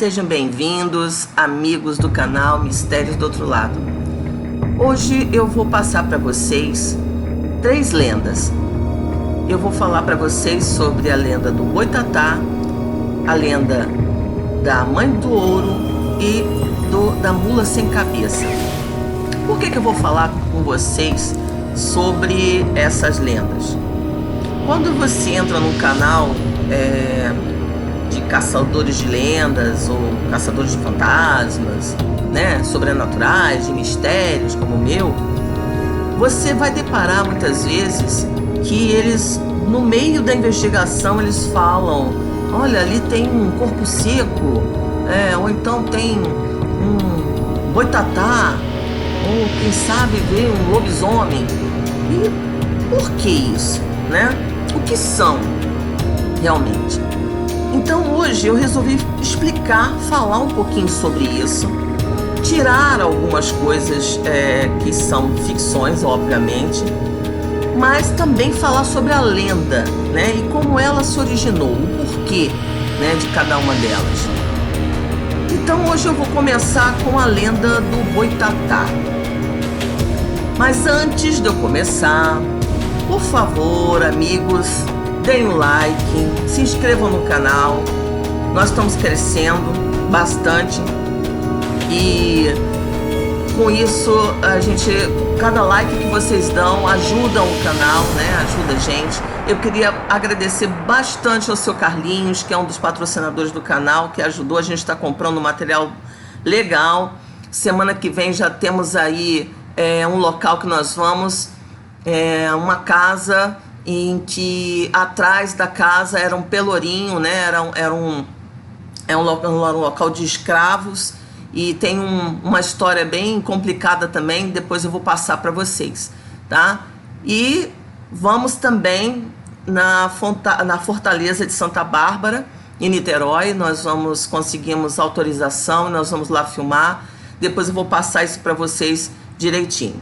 Sejam bem-vindos, amigos do canal Mistérios do Outro Lado. Hoje eu vou passar para vocês 3 lendas. Eu vou falar para vocês sobre a lenda do Boitatá, a lenda da Mãe do Ouro e da Mula Sem Cabeça. Por que eu vou falar com vocês sobre essas lendas? Quando você entra num canal de caçadores de lendas ou caçadores de fantasmas, né, sobrenaturais, de mistérios como o meu, você vai deparar muitas vezes que eles, no meio da investigação, eles falam: olha, ali tem um corpo seco, ou então tem um boitatá, ou quem sabe ver um lobisomem. E por que isso, né? O que são realmente? Então hoje eu resolvi explicar, falar um pouquinho sobre isso, tirar algumas coisas que são ficções, obviamente, mas também falar sobre a lenda, né, e como ela se originou, o porquê, né, de cada uma delas. Então hoje eu vou começar com a lenda do Boitatá. Mas antes de eu começar, por favor, amigos, deem um like, se inscrevam no canal. Nós estamos crescendo bastante e com isso cada like que vocês dão ajuda o canal, né? Ajuda a gente. Eu queria agradecer bastante ao seu Carlinhos, que é um dos patrocinadores do canal, que ajudou. A gente está comprando um material legal. Semana que vem já temos aí um local que nós vamos, uma casa em que atrás da casa era um pelourinho, né? Era um local de escravos, e tem uma história bem complicada também. Depois eu vou passar para vocês, tá? E vamos também na Fortaleza de Santa Bárbara, em Niterói. Nós conseguimos autorização, nós vamos lá filmar. Depois eu vou passar isso para vocês direitinho,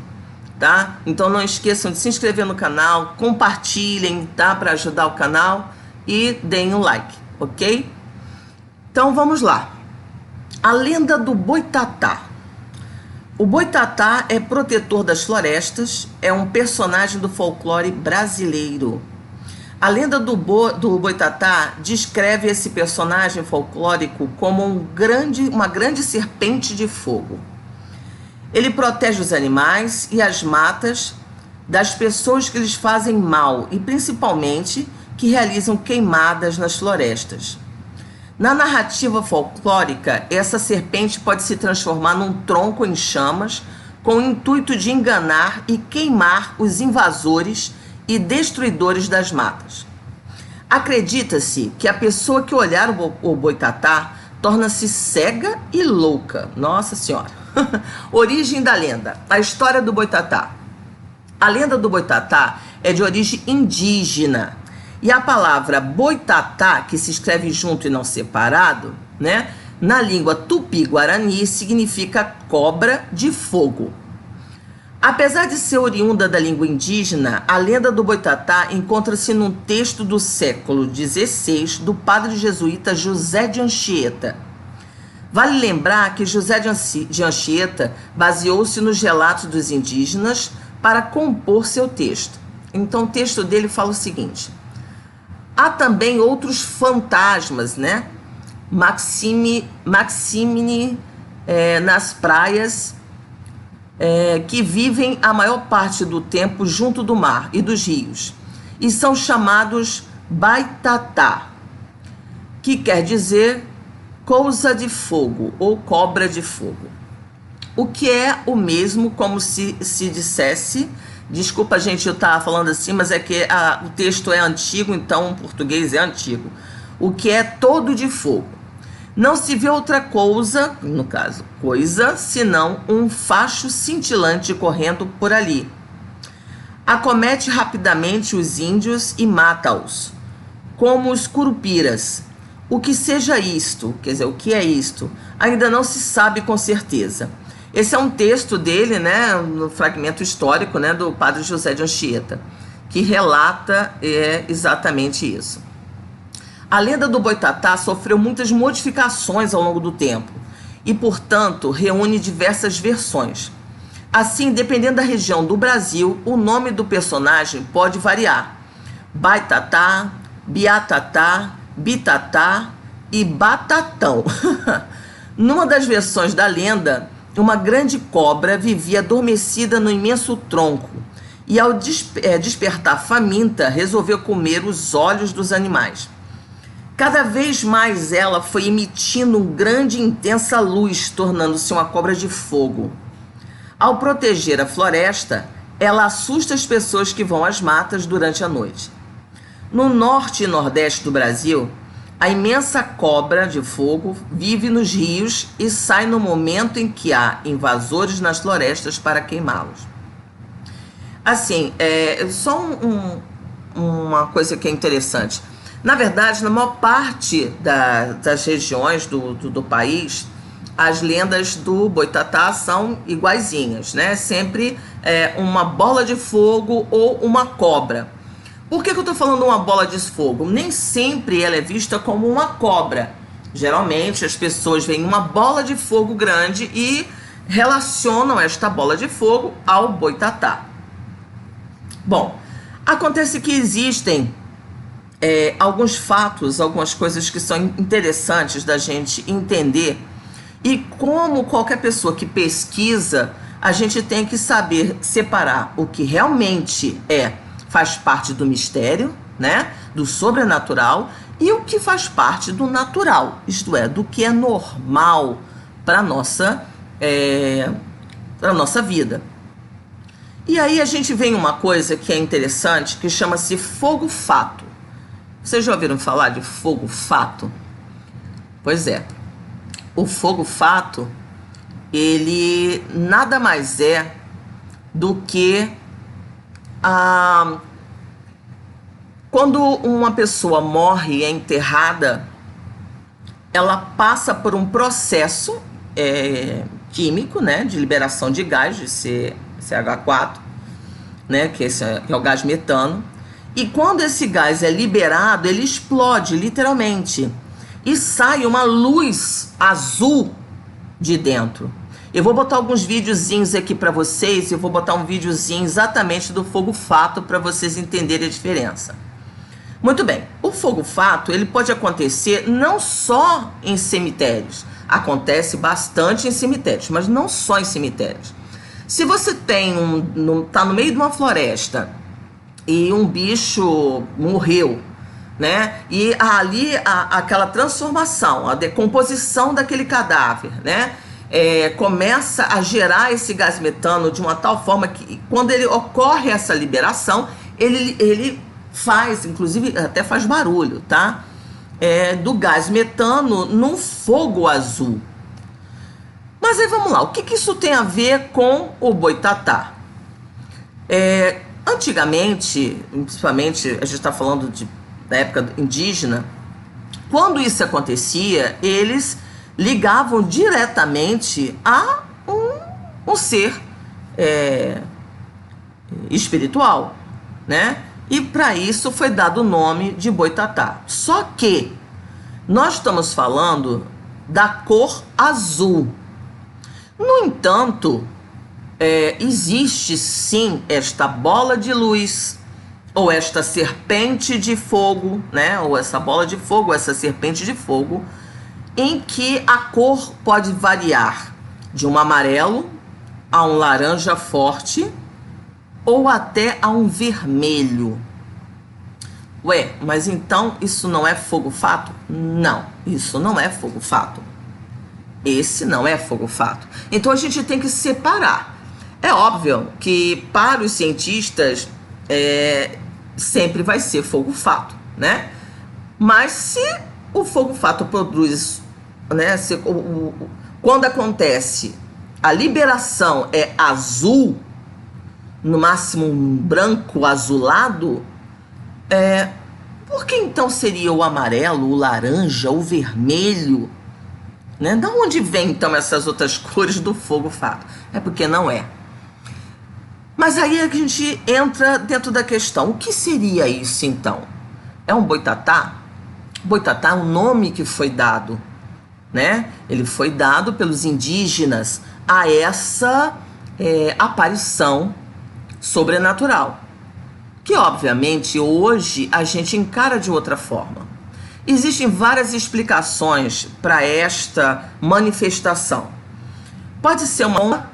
tá? Então não esqueçam de se inscrever no canal, compartilhem, tá? Para ajudar o canal, e deem um like, ok? Então vamos lá. A lenda do Boitatá. O Boitatá é protetor das florestas, é um personagem do folclore brasileiro. A lenda do Boitatá descreve esse personagem folclórico como uma grande serpente de fogo. Ele protege os animais e as matas das pessoas que lhes fazem mal, e principalmente que realizam queimadas nas florestas. Na narrativa folclórica, essa serpente pode se transformar num tronco em chamas, com o intuito de enganar e queimar os invasores e destruidores das matas. Acredita-se que a pessoa que olhar o Boitatá torna-se cega e louca. Nossa Senhora! Origem da lenda. A história do Boitatá. A lenda do Boitatá é de origem indígena. E a palavra Boitatá, que se escreve junto e não separado, né, na língua tupi-guarani, significa cobra de fogo. Apesar de ser oriunda da língua indígena, a lenda do Boitatá encontra-se num texto do século XVI do padre jesuíta José de Anchieta. Vale lembrar que José de Anchieta baseou-se nos relatos dos indígenas para compor seu texto. Então o texto dele fala o seguinte: há também outros fantasmas, né? Maxime nas praias, que vivem a maior parte do tempo junto do mar e dos rios, e são chamados Baitatá, que quer dizer coisa de fogo ou cobra de fogo. O que é o mesmo como se dissesse... Desculpa, gente, eu estava falando assim, mas é que o texto é antigo, então o português é antigo. O que é todo de fogo. Não se vê outra coisa, no caso, senão um facho cintilante correndo por ali. Acomete rapidamente os índios e mata-os, como os curupiras. O que seja isto, quer dizer, o que é isto, ainda não se sabe com certeza. Esse é um texto dele, né, no fragmento histórico, né, do padre José de Anchieta, que relata exatamente isso. A lenda do Boitatá sofreu muitas modificações ao longo do tempo e, portanto, reúne diversas versões. Assim, dependendo da região do Brasil, o nome do personagem pode variar: Baitatá, Biatatá, Bitatá e Batatão. Numa das versões da lenda, uma grande cobra vivia adormecida no imenso tronco e, ao despertar faminta, resolveu comer os olhos dos animais. Cada vez mais ela foi emitindo grande e intensa luz, tornando-se uma cobra de fogo. Ao proteger a floresta, ela assusta as pessoas que vão às matas durante a noite. No norte e nordeste do Brasil, a imensa cobra de fogo vive nos rios e sai no momento em que há invasores nas florestas para queimá-los. Assim, só uma coisa que é interessante. Na verdade, na maior parte das regiões do país, as lendas do Boitatá são iguaizinhas, né? Sempre uma bola de fogo ou uma cobra. Por que eu estou falando uma bola de fogo? Nem sempre ela é vista como uma cobra. Geralmente as pessoas veem uma bola de fogo grande e relacionam esta bola de fogo ao Boitatá. Bom, acontece que existem alguns fatos, algumas coisas que são interessantes da gente entender, e como qualquer pessoa que pesquisa, a gente tem que saber separar o que realmente faz parte do mistério, né, do sobrenatural, e o que faz parte do natural, isto é, do que é normal para nossa vida. E aí a gente vem uma coisa que é interessante, que chama-se fogo-fato. Vocês já ouviram falar de fogo-fato? Pois é. O fogo-fato, ele nada mais é do que quando uma pessoa morre e é enterrada, ela passa por um processo químico, né, de liberação de gás, de CH4, né, que é o gás metano. E quando esse gás é liberado, ele explode, literalmente, e sai uma luz azul de dentro. Eu vou botar alguns videozinhos aqui para vocês, eu vou botar um videozinho exatamente do fogo-fato para vocês entenderem a diferença. Muito bem, o fogo-fato, ele pode acontecer não só em cemitérios, acontece bastante em cemitérios, mas não só em cemitérios. Se você tá no meio de uma floresta e um bicho morreu, né? E ali aquela transformação, a decomposição daquele cadáver, né? Começa a gerar esse gás metano de uma tal forma que, quando ele ocorre essa liberação, ele faz, inclusive até faz barulho, tá? Do gás metano num fogo azul. Mas aí vamos lá, o que isso tem a ver com o Boitatá? Antigamente, principalmente a gente está falando da época indígena, quando isso acontecia, eles ligavam diretamente a um ser espiritual, né? E para isso foi dado o nome de Boitatá. Só que nós estamos falando da cor azul. No entanto, existe sim esta bola de luz, ou esta serpente de fogo, né? Ou essa bola de fogo, essa serpente de fogo, em que a cor pode variar de um amarelo a um laranja forte ou até a um vermelho. Ué, mas então isso não é fogo-fato? Não, isso não é fogo-fato. Esse não é fogo-fato. Então a gente tem que separar. É óbvio que para os cientistas sempre vai ser fogo-fato, né? Mas se o fogo-fato produz, né? Quando acontece a liberação é azul, no máximo um branco azulado, por que então seria o amarelo, o laranja, o vermelho? Né? Da onde vem então essas outras cores do fogo-fato? É porque não é. Mas aí a gente entra dentro da questão. O que seria isso então? É um boitatá? Boitatá é um nome que foi dado, né? Ele foi dado pelos indígenas a essa aparição sobrenatural, que obviamente hoje a gente encara de outra forma. Existem várias explicações para esta manifestação. Pode ser uma onda,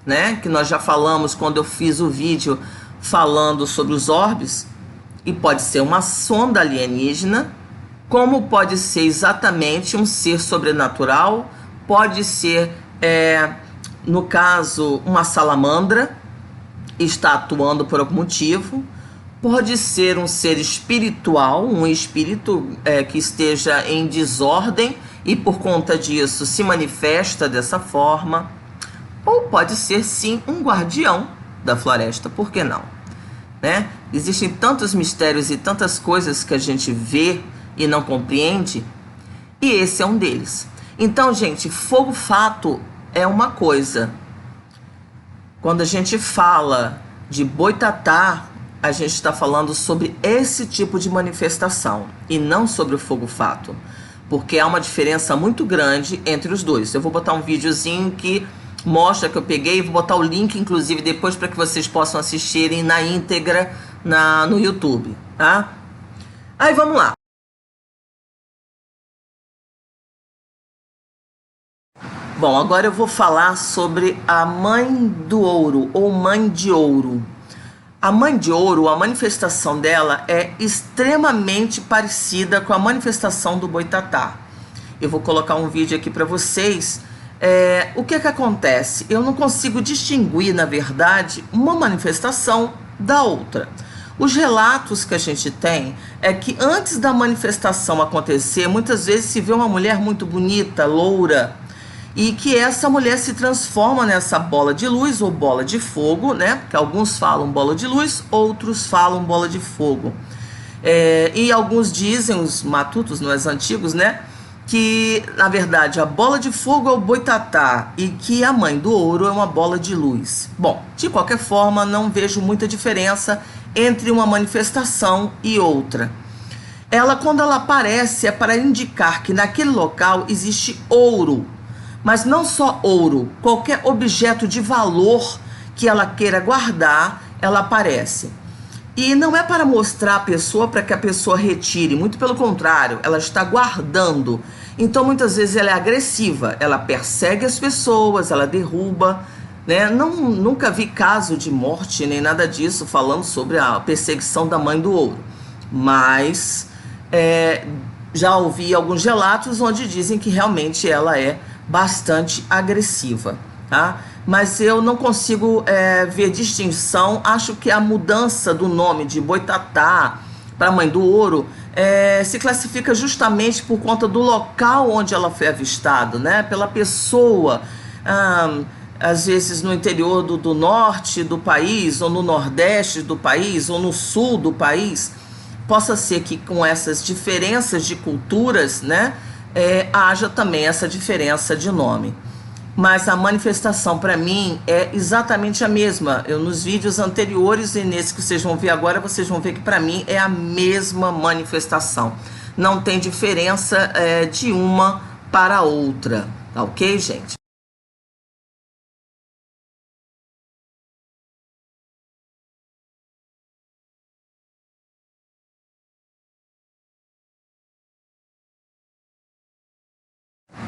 né, que nós já falamos quando eu fiz o vídeo falando sobre os orbes, e pode ser uma sonda alienígena, como pode ser exatamente um ser sobrenatural, pode ser, no caso, uma salamandra, está atuando por algum motivo, pode ser um ser espiritual, um espírito que esteja em desordem e por conta disso se manifesta dessa forma, ou pode ser sim um guardião da floresta, por que não? Né? Existem tantos mistérios e tantas coisas que a gente vê e não compreende, e esse é um deles. Então, gente, fogo fato é uma coisa. Quando a gente fala de boitatá, a gente está falando sobre esse tipo de manifestação e não sobre o fogo fato, porque há uma diferença muito grande entre os dois. Eu vou botar um videozinho que mostra que eu peguei, vou botar o link inclusive depois para que vocês possam assistirem na íntegra no YouTube, tá? Aí vamos lá. Bom, agora eu vou falar sobre a Mãe do Ouro ou Mãe de Ouro. A Mãe de Ouro, a manifestação dela é extremamente parecida com a manifestação do boitatá. Eu vou colocar um vídeo aqui para vocês. O que acontece? Eu não consigo distinguir, na verdade, uma manifestação da outra. Os relatos que a gente tem é que antes da manifestação acontecer, muitas vezes se vê uma mulher muito bonita, loura, e que essa mulher se transforma nessa bola de luz ou bola de fogo, né? Que alguns falam bola de luz, outros falam bola de fogo. E alguns dizem, os matutos, os antigos, né? Que, na verdade, a bola de fogo é o boitatá e que a Mãe do Ouro é uma bola de luz. Bom, de qualquer forma, não vejo muita diferença entre uma manifestação e outra. Ela, quando ela aparece, é para indicar que naquele local existe ouro. Mas não só ouro, qualquer objeto de valor que ela queira guardar, ela aparece. E não é para mostrar a pessoa para que a pessoa retire, muito pelo contrário, ela está guardando. Então muitas vezes ela é agressiva, ela persegue as pessoas, ela derruba, né? Nunca vi caso de morte nem nada disso falando sobre a perseguição da Mãe do Ouro. Mas já ouvi alguns relatos onde dizem que realmente ela é bastante agressiva, tá? Mas eu não consigo ver distinção. Acho que a mudança do nome de boitatá para Mãe do Ouro se classifica justamente por conta do local onde ela foi avistada, né? Pela pessoa, às vezes no interior do norte do país, ou no nordeste do país, ou no sul do país, possa ser que com essas diferenças de culturas, né? Haja também essa diferença de nome. Mas a manifestação para mim é exatamente a mesma. Eu nos vídeos anteriores e nesse que vocês vão ver agora, vocês vão ver que para mim é a mesma manifestação. Não tem diferença de uma para a outra, tá ok, gente?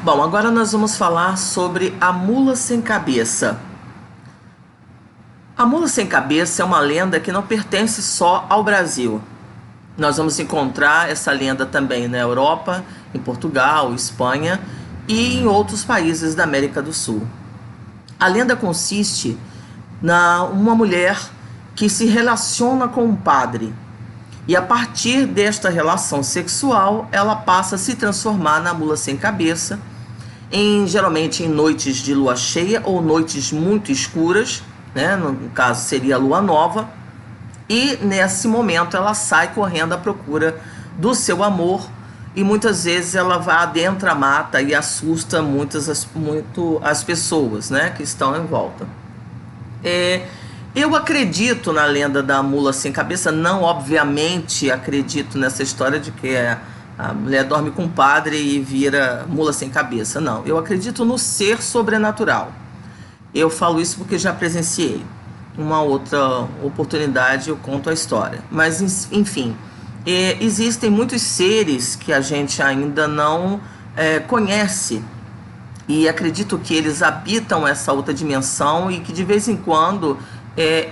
Bom, agora nós vamos falar sobre a mula sem cabeça. A mula sem cabeça é uma lenda que não pertence só ao Brasil. Nós vamos encontrar essa lenda também na Europa, em Portugal, Espanha e em outros países da América do Sul. A lenda consiste uma mulher que se relaciona com um padre. E a partir desta relação sexual, ela passa a se transformar na mula sem cabeça, geralmente em noites de lua cheia ou noites muito escuras, né? No caso seria a lua nova, e nesse momento ela sai correndo à procura do seu amor e muitas vezes ela vai adentro a mata e assusta muito as pessoas, né, que estão em volta. Eu acredito na lenda da mula sem cabeça, não obviamente acredito nessa história de que a mulher dorme com o padre e vira mula sem cabeça. Não, eu acredito no ser sobrenatural. Eu falo isso porque já presenciei. Uma outra oportunidade eu conto a história. Mas, enfim, existem muitos seres que a gente ainda não conhece. E acredito que eles habitam essa outra dimensão e que de vez em quando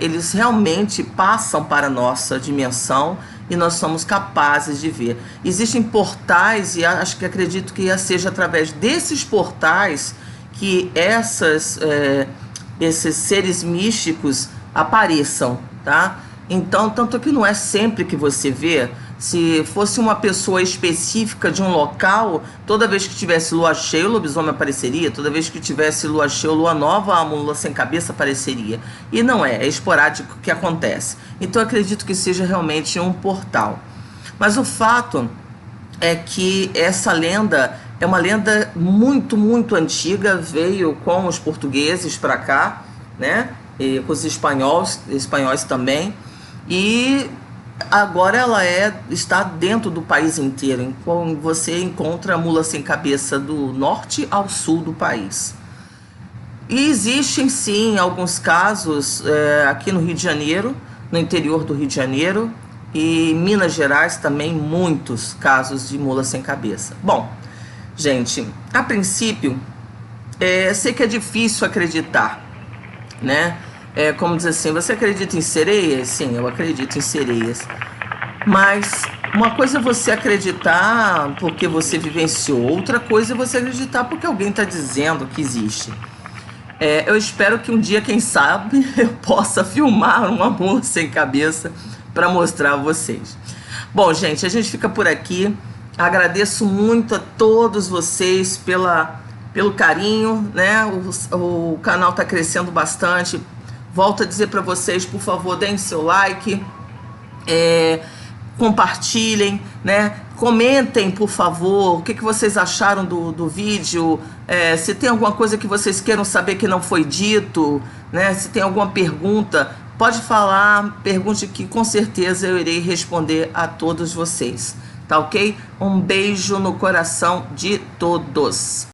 eles realmente passam para a nossa dimensão e nós somos capazes de ver. Existem portais e acredito que seja através desses portais que esses seres místicos apareçam, tá? Então, tanto que não é sempre que você vê. Se fosse uma pessoa específica de um local, toda vez que tivesse lua cheia, o lobisomem apareceria. Toda vez que tivesse lua cheia ou lua nova, a mula sem cabeça apareceria. E não é esporádico que acontece. Então eu acredito que seja realmente um portal. Mas o fato é que essa lenda é uma lenda muito, muito antiga. Veio com os portugueses para cá, né? E com os espanhóis também. E agora ela está dentro do país inteiro. Então você encontra a mula sem cabeça do norte ao sul do país. E existem sim alguns casos aqui no Rio de Janeiro, no interior do Rio de Janeiro, e Minas Gerais também, muitos casos de mula sem cabeça. Bom, gente, a princípio, sei que é difícil acreditar, né? Como dizer assim, você acredita em sereias? Sim, eu acredito em sereias. Mas uma coisa é você acreditar porque você vivenciou, outra coisa é você acreditar porque alguém está dizendo que existe. Eu espero que um dia, quem sabe, eu possa filmar uma mula sem cabeça para mostrar a vocês. Bom, gente, a gente fica por aqui. Agradeço muito a todos vocês pelo carinho, né? O canal está crescendo bastante. Volto a dizer para vocês, por favor, deem seu like, compartilhem, né? Comentem, por favor, o que vocês acharam do vídeo, se tem alguma coisa que vocês queiram saber que não foi dito, né? Se tem alguma pergunta, pode falar, pergunte que com certeza eu irei responder a todos vocês, tá ok? Um beijo no coração de todos.